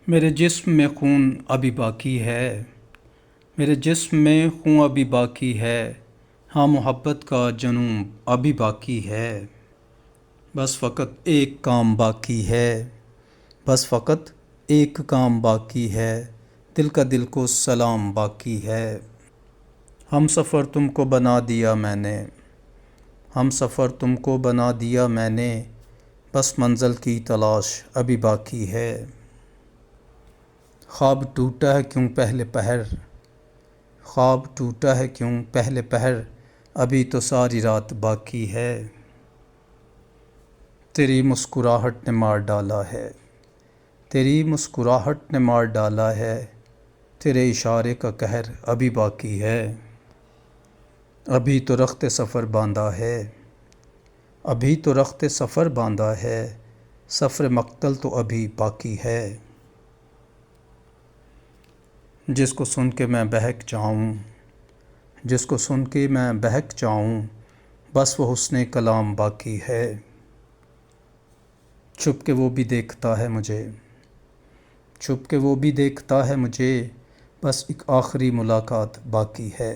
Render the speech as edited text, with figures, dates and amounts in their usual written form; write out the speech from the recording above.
میرے جسم میں خون ابھی باقی ہے، میرے جسم میں خون ابھی باقی ہے، ہاں محبت کا جنون ابھی باقی ہے، بس فقط ایک کام باقی ہے، بس فقط ایک کام باقی ہے، دل کا دل کو سلام باقی ہے۔ ہم سفر تم کو بنا دیا میں نے، ہم سفر تم کو بنا دیا میں نے، بس منزل کی تلاش ابھی باقی ہے۔ خواب ٹوٹا ہے کیوں پہلے پہر، خواب ٹوٹا ہے کیوں پہلے پہر، ابھی تو ساری رات باقی ہے۔ تیری مسکراہٹ نے مار ڈالا ہے، تیری مسکراہٹ نے مار ڈالا ہے، تیرے اشارے کا قہر ابھی باقی ہے۔ ابھی تو رخت سفر باندھا ہے، ابھی تو رخت سفر باندھا ہے، سفر مقتل تو ابھی باقی ہے۔ جس کو سن کے میں بہک جاؤں، جس کو سن کے میں بہک جاؤں، بس وہ حسن کلام باقی ہے۔ چھپ کے وہ بھی دیکھتا ہے مجھے، چھپ کے وہ بھی دیکھتا ہے مجھے، بس ایک آخری ملاقات باقی ہے۔